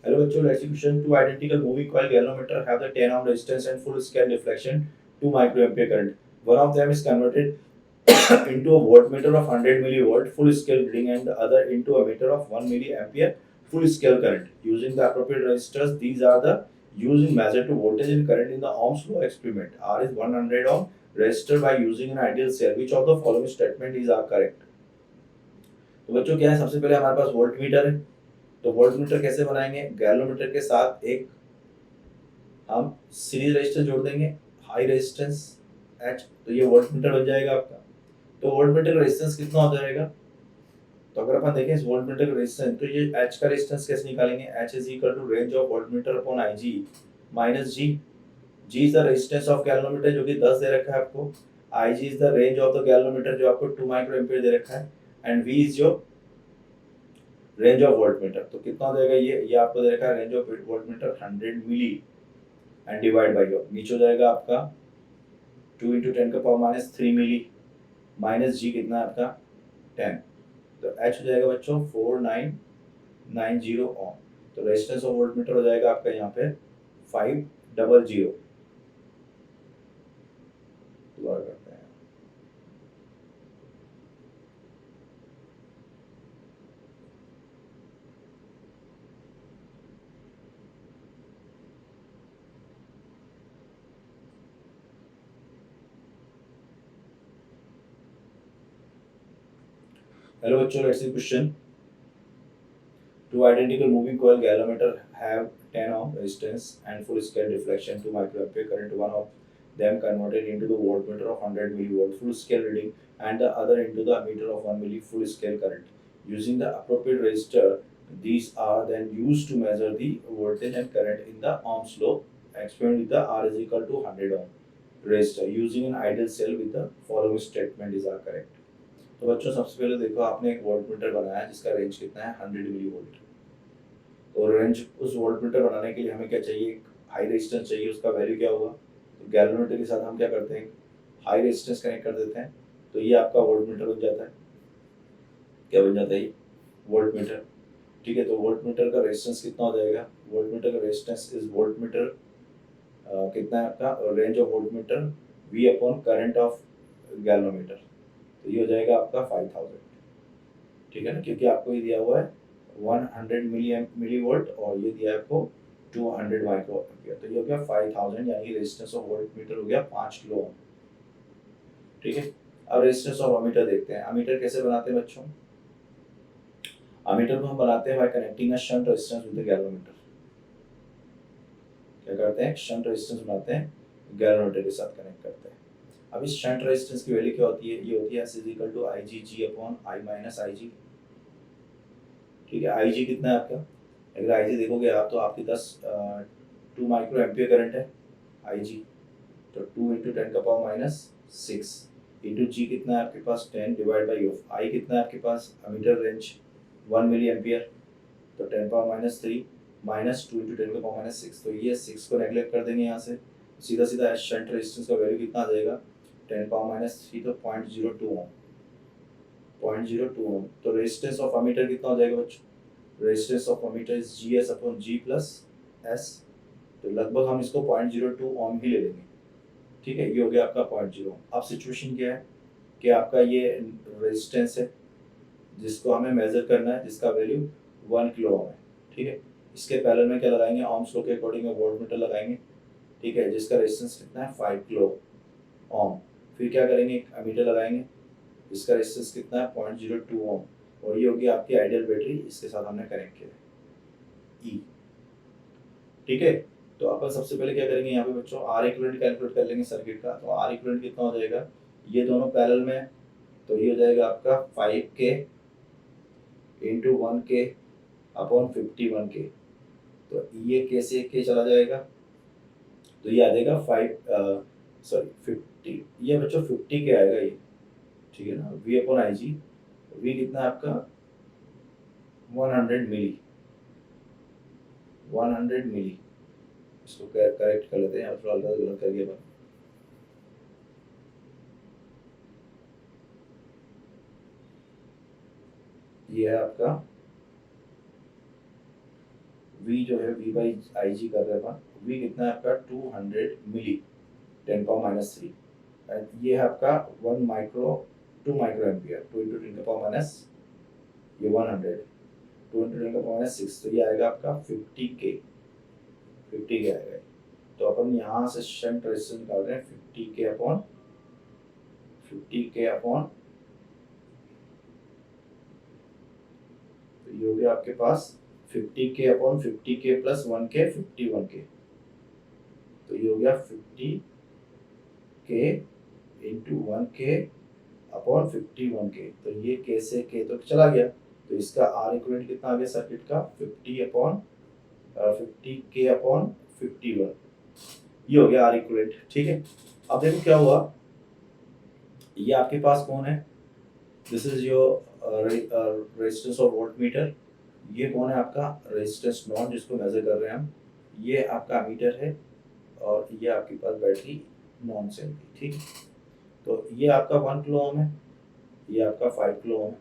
Hello bachcho, let's see question. Two identical moving coil galvanometer have the 10 ohm resistance and full scale deflection 2 microampere current. One of them is converted into a voltmeter of 100 millivolt full scale reading and the other into a meter of 1 milliampere full scale current. Using the appropriate resistors, these are the used in measure to voltage and current in the Ohm's law experiment. R is 100 ohm resistor by using an ideal cell. Which of the following statement is are correct? तो बच्चों क्या है, सबसे पहले हमारे पास volt meter है। तो volt meter कैसे बनाएंगे? गैलोमीटर के साथ एक हम सीरीज रेजिस्टर जोड़ देंगे, हाई रेजिस्टेंस एच, तो ये वोल्ट मीटर बन जाएगा आपका। तो वोल्ट मीटर का रेजिस्टेंस कितना हो जाएगा? तो अगर अपन देखें इस वोल्ट मीटर का रेजिस्टेंस, तो ये एच का रेजिस्टेंस कैसे निकालेंगे? H is equal to range of voltmeter upon I G minus G. G is the resistance of galvanometer जो कि 10 दे रखा है आपको। I G is the range of the galvanometer जो आपको 2 माइक्रो एम्पीयर दे रखा है। And V is your range of voltmeter. तो कितना हो जाएगा? ये आपको दे रखा है range of voltmeter 100 milli and divide by your, नीचे हो जाएगा आपका 2 इंटू 10 का पावर माइनस 3 मिली माइनस जी कितना है आपका 10। तो एच हो जाएगा बच्चों 4990 ओम। तो रेजिस्टेंस ऑफ वोल्ट मीटर हो जाएगा आपका यहाँ पे 500। दोबारा करते हैं। हेलो बच्चों, let's see question. Two identical moving coil galvanometer have 10 ohm resistance and full scale deflection 2 microampere current. One of them converted into the voltmeter of 100 millivolt full scale reading and the other into the meter of 1 milli full scale current. Using the appropriate resistor, these are then used to measure the voltage and current in the Ohm's law. Experiment with the R is equal to 100 ohm resistor using an ideal cell with the following statement is correct. तो बच्चों सबसे पहले देखो, आपने एक voltmeter बनाया जिसका range कितना है 100 मिली वोल्ट। और रेंज उस वोल्टमीटर बनाने के लिए हमें क्या चाहिए? हाई रेजिस्टेंस चाहिए। उसका वैल्यू क्या होगा? तो गैल्वेनोमीटर के साथ हम क्या करते हैं? हाई रेजिस्टेंस कनेक्ट कर देते हैं, तो ये आपका वोल्टमीटर बन जाता है। क्या बन जाता है? ये वोल्टमीटर। ठीक है, तो वोल्टमीटर का रेजिस्टेंस कितना हो जाएगा? वोल्टमीटर का रेजिस्टेंस इज वोल्टमीटर कितना है आपका? Range of voltmeter V upon current of galvanometer. तो ये हो जाएगा आपका 5000। ठीक है ना, क्योंकि आपको ये दिया हुआ है 100 मिली वोल्ट और ये दिया है आपको 200 माइक्रो एम्पियर। तो ये हो गया 5000, यानी रेजिस्टेंस ऑफ वोल्ट मीटर हो गया 5 किलो ओम। ठीक है, अब रेजिस्टेंस ऑफ अमीटर देखते हैं। अमीटर कैसे बनाते हैं बच्चों? अमीटर को हम बनाते हैं bye connecting a shunt resistance with the galvanometer. क्या करते हैं? शंट रेजिस्टेंस बनाते हैं, गैल्वेनोमीटर के साथ कनेक्ट करते हैं। अब इस शंट रेजिस्टेंस की वैल्यू क्या होती है? ये होती है S = IgG upon I minus IG। ठीक है, IG कितना है आपका? अगर IG देखोगे आप तो आपके 2 माइक्रो एम्पियर करंट है IG। तो 2 इंटू 10 का पावर माइनस 6 इंटू जी कितना है आपके पास 10 डिवाइड बाई ऑफ आई कितना है आपके पास? अमीटर रेंज 1 मिली एम्पियर, तो 10 पावर माइनस 3 माइनस 2 इंटू 10 का पावर माइनस 6। तो ये 6 को नेगलेक्ट कर देंगे यहाँ से, सीधा सीधा शंट रेजिस्टेंस का वैल्यू कितना आ जाएगा? 10 पावर माइनस 3, तो 0.02 ओम। 0.02 ओम। तो रेजिस्टेंस ऑफ अमीटर कितना हो जाएगा बच्चों? Resistance of ammeter is GS upon G plus S। तो लगभग हम इसको 0.02 ओम ही ले लेंगे। ठीक है, ये हो गया आपका 0.0। अब सिचुएशन क्या है कि आपका ये रेजिस्टेंस है जिसको हमें मेजर करना है, जिसका वैल्यू 1 किलो ओम है। ठीक है, इसके पैरेलल में क्या लगाएंगे? ओम्स लॉ के अकॉर्डिंग वोल्टमीटर लगाएंगे। ठीक है, जिसका रेजिस्टेंस कितना है? 5 किलो ओम। फिर क्या करेंगे? एक अमीटर लगाएंगे, इसका रेजिस्टेंस कितना है? 0.02 ओम। और ये होगी आपकी आइडियल बैटरी, इसके साथ हमने कनेक्ट किया ई। ठीक है, तो अपन सबसे पहले क्या करेंगे यहाँ पे बच्चों? आर इक्विवेलेंट कैलकुलेट कर लेंगे सर्किट का। तो आर इक्विवेलेंट कितना हो जाएगा? ये दोनों पैरेलल में, तो ये हो जाएगा आपका 5K into 1K upon 51K। तो ये K से K चला जाएगा, तो ये आ जाएगा 50, ये बच्चों 50K आएगा ये। ठीक है ना, V upon I G. V कितना है आपका? 100 मिली। 100 मिली। इसको करेक्ट कर लेते हैं, थोड़ा गलत कर दिया। ये है आपका V जो है V बाई आई जी कर रहे हैं अपन, V कितना है आपका 200 मिली 10⁻³ एंड ये है आपका 2 माइक्रो एम्पियर 2 इंटू 10⁻, ये 100 2 इंटू 10⁻⁶, तो ये आएगा आपका 50K आएगा। तो अपन यहाँ से शंट रेजिस्टेंस निकाल रहे हैं 50K अपॉन तो ये हो गया आपके पास 50K upon 50K plus 1K 51K, तो ये हो गया 50K into 1K upon 51K, तो ये K से K तो चला गया, तो इसका R इक्विवेलेंट कितना आ गया सर्किट का 50K अपॉन 51, ये हो गया R इक्विवेलेंट। ठीक है, अब देखो क्या हुआ, ये आपके पास कौन है, this is your resistance of volt meter, ये कौन है आपका रेजिस्टेंस नॉन जिसको मेजर कर रहे हैं हम, ये आपका मीटर है और ये आपके पास बैटरी नॉन सेल की। ठीक, तो ये आपका 1 किलो ओम है, ये आपका 5 किलो ओम है,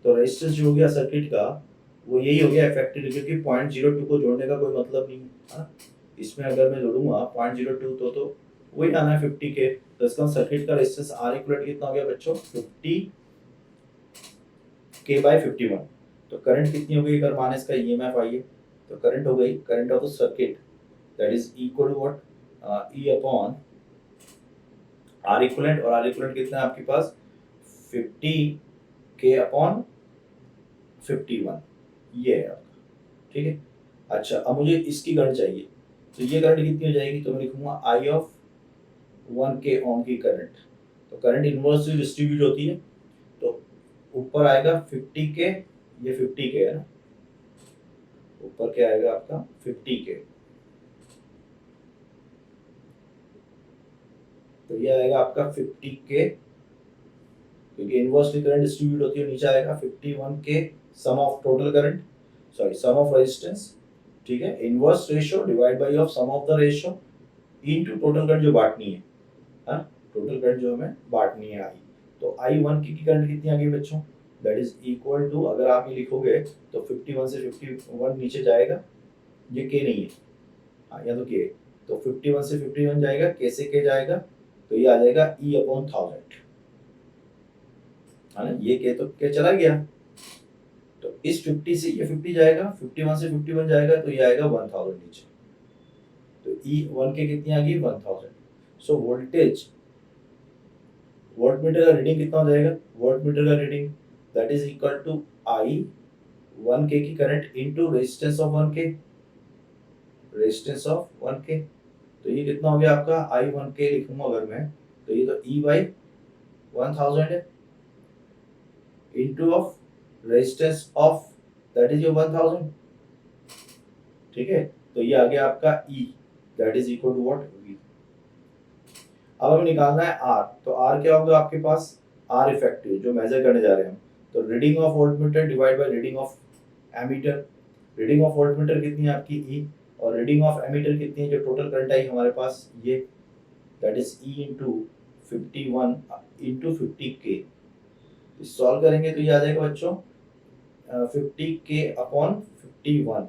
तो रेजिस्टेंस जो हो गया सर्किट का वो यही हो गया इफेक्टिव, क्योंकि 0.02 को जोड़ने का कोई मतलब नहीं है। इसमें अगर मैं जोड़ूंगा 0.02 तो वही आना है 50K, तो इसका सर्किट का रेजिस्टेंस R इक्विवेलेंट कितना हो गया बच्चों 50K बाय 51, तो करंट कितनी हो गई, अगर माने इसका EMF आइए तो करंट हो गई, current of the circuit that is equal to what E upon R equivalent, और R इक्विवेलेंट कितना है आपके पास 50K अपॉन 51, ये है आपका। ठीक है, अच्छा अब मुझे इसकी करंट चाहिए, तो ये करंट कितनी हो जाएगी, तो मैं लिखूंगा I ऑफ 1K ओम की करंट, तो करंट इनवर्सली डिस्ट्रीब्यूट होती है, तो ऊपर आएगा 50K, ये 50K है ना, ऊपर क्या आएगा आपका 50K, तो ये आएगा आपका 50K, क्योंकि इनवर्सली करंट डिस्ट्रीब्यूट होती है, नीचे आएगा 51K sum of total current, sorry sum of resistance, ठीक है, inverse ratio divide by of sum of the ratio into total current जो बांटनी है, हाँ टोटल करंट जो हमें बांटनी है आई, तो I1 की करंट कितनी आ गई बच्चों, दैट इज इक्वल टू, अगर आप ये लिखोगे तो 51 से 51 नीचे जाएगा, ये K नहीं है, हाँ या तो K, तो 51 से 51 जाएगा, K से K जाएगा, तो ये आ जाएगा E अपॉन 1000, है ना, ये K तो K चला गया, तो इस 50 से ये 50 जाएगा, 51 से 51 जाएगा, तो ये आएगा 1000 नीचे, तो E1K कितनी आ गई 1000, सो वोल्टेज वोल्टमीटर का रीडिंग कितना हो जाएगा, वोल्टमीटर का reading that is equal to I 1K की current into resistance of 1K, resistance of 1K, तो ये कितना हो गया आपका I 1K लिखूंगा अगर मैं, तो ये तो E बाई 1000 है into of resistance of that is your 1000, ठीक है, तो ये आ गया आपका E that is equal to what V। अब हमें निकालना है R, तो R क्या होगा आपके पास, R इफेक्टिव जो मेजर करने जा रहे हैं हम, तो reading of voltmeter divide by reading of ammeter, reading of voltmeter कितनी है आपकी E, और रीडिंग ऑफ एमीटर कितनी है, जो टोटल करंट आई हमारे पास ये that is E into 51 into 50K, solve करेंगे तो ये आ जाएगा बच्चों 50K upon 51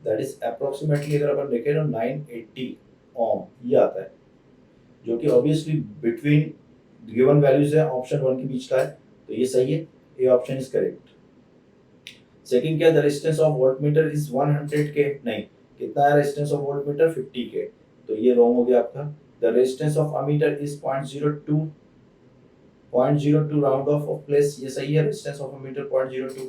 that is approximately, अगर अपन देखें तो 980 ओम ये आता है, जो कि ऑब्वियसली बिटवीन गिवन वैल्यूज है ऑप्शन 1 के बीच का है, तो ये सही है, ये ऑप्शन इज करेक्ट। सेकंड क्या, the resistance of voltmeter is 100K, नहीं कितना है रेजिस्टेंस ऑफ वोल्टमीटर 50K, तो ये रॉन्ग हो गया आपका। The resistance of ammeter is 0.02 round of place, ये सही है, रेजिस्टेंस ऑफ अमीटर 0.02,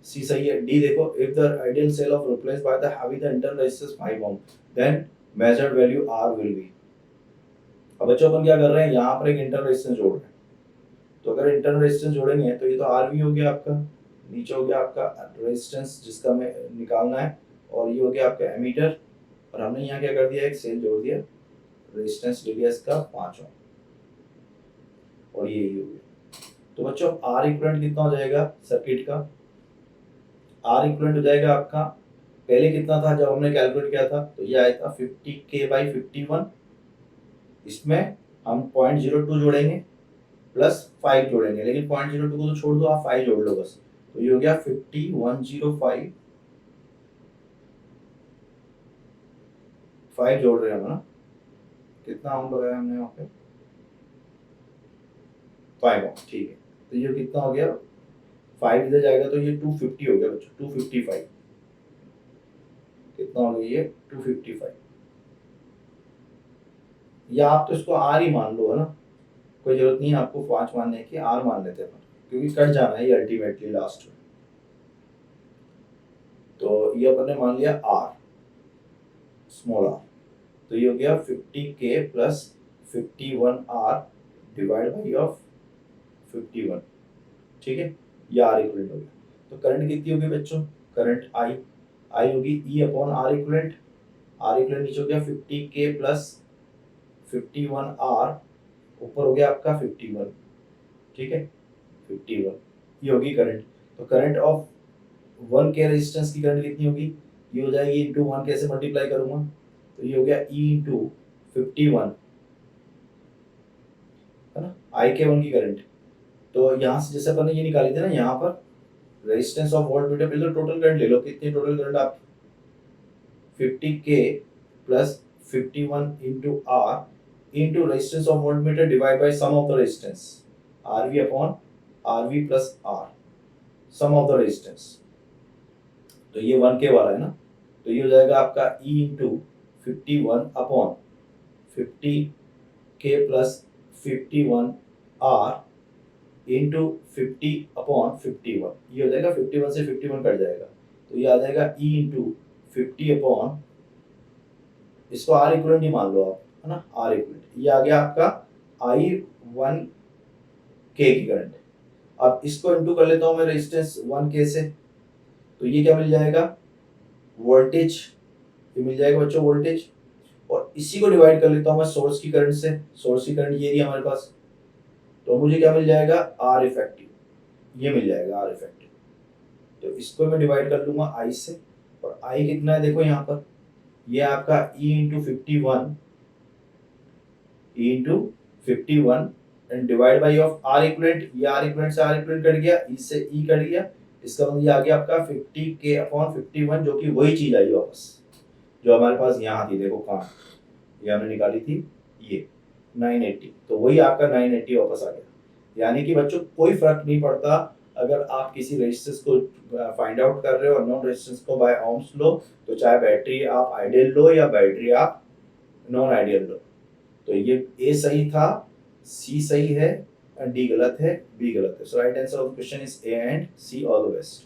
सी सही है। डी देखो, if the ideal cell of replace by the heavy the internal resistance 5 ohm then measured value R will be. अब बच्चों अपन क्या कर रहे हैं, यहाँ पर एक इंटरनल रेजिस्टेंस जोड़ रहे हैं, तो अगर इंटरनल रेजिस्टेंस जोड़ेंगे तो ये तो RV हो गया आपका, नीचे हो गया आपका रेजिस्टेंस जिसका हमें निकालना है, और ये हो गया आपका एमीटर, और हमने यहाँ क्या कर दिया, एक सेल जोड़ दिया, रेजिस्टेंस ले लिया इसका 5 ओम, और ये हो गया। तो बच्चों R इक्विवेलेंट कितना हो जाएगा सर्किट का, R इक्विवेलेंट हो जाएगा आपका, पहले कितना था जब हमने कैलकुलेट किया था, तो ये आया था 50K बाई 51, इसमें हम 0.02 जोड़ेंगे प्लस 5 जोड़ेंगे, लेकिन 0.02 को तो छोड़ दो, आप 5 जोड़ लो बस, तो ये हो गया 5105 5 जोड़ रहे हैं हम ना, कितना ओम लगाया हमने यहाँ पे 5 ओम, ठीक है। तो ये कितना हो गया 5 इधर जाएगा तो ये 250 हो गया बच्चों, 255 कितना हो गया ये 255, या आप तो इसको आर ही मान लो है ना, कोई जरूरत नहीं है आपको 5 मानने की, आर मान लेते हैं क्योंकि कट जाना है ये अल्टीमेटली लास्ट में। तो ये अपन ने मान लिया आर स्मॉल आर, तो ये हो गया 50k plus 51 R divide by of 51, ठीक है, ये आर इक्वलेंट हो गया। तो करंट कितनी होगी बच्चों, करंट आई होगी E upon R equivalent, R equivalent नीचे हो गया 50k प्लस 51 आर, ऊपर हो गया आपका 51, ठीक है 51, ये होगी करंट। तो करंट ऑफ 1k रेजिस्टेंस की करंट कितनी होगी, ये हो जाएगी इंटू 1 कैसे मल्टीप्लाई करूंगा, तो ये हो गया ई इंटू 51 है ना, आई के 1 की करंट। तो यहाँ से जैसे अपन ने ये निकाली थी ना, यहाँ पर रेजिस्टेंस ऑफ वोल्टमीटर, पहले टोटल करंट ले लो, कितनी टोटल करंट आप 50k plus 51 into R into resistance of voltmeter divide by sum of the resistance RV upon RV plus R, sum of the resistance. तो ये 1k वाला है ना, तो ये हो जाएगा आपका E into 51 upon 50k plus 51 R into 50 upon 51, ये हो जाएगा 51 से 51 कट जाएगा, तो ये आ जाएगा E इंटू 50 अपॉन, इसको आर इक्वलेंट ही मान लो आप है ना, आर इक्वलेंट, ये आ गया आपका I 1k की करंट। अब इसको इंटू कर लेता हूँ मैं रेजिस्टेंस 1k से, तो ये क्या मिल जाएगा वोल्टेज, ये मिल जाएगा बच्चों वोल्टेज, और इसी को डिवाइड कर लेता हूँ मैं सोर्स की करंट से, सोर्स की करंट ये रही हमारे पास, तो मुझे क्या मिल जाएगा आर इफेक्टिव, ये मिल जाएगा आर इफेक्टिव। तो इसको मैं डिवाइड कर लूंगा आई से, और आई कितना है देखो यहाँ पर, ये आपका E into 51, E into 51 and divide by of R equivalent, ये आर इक्वलेंट से आर इक्वलेंट कट गया, ई से ई कट गया, इसका मतलब ये आ गया आपका 50k अपॉन 51, जो कि वही चीज आई वापस जो हमारे पास यहाँ थी, देखो कहाँ ये हमने निकाली थी, ये 980, तो वही आपका 980 वापस आ गया। यानी कि बच्चों कोई फर्क नहीं पड़ता अगर आप किसी रेजिस्टेंस को फाइंड आउट कर रहे हो अननोन रेजिस्टेंस को बाय ओम्स लो, तो चाहे बैटरी आप आइडियल लो या बैटरी आप नॉन आइडियल लो, तो ये ए सही था, सी सही है, डी गलत है, बी गलत है। So right answer of the question is A and C. All the best.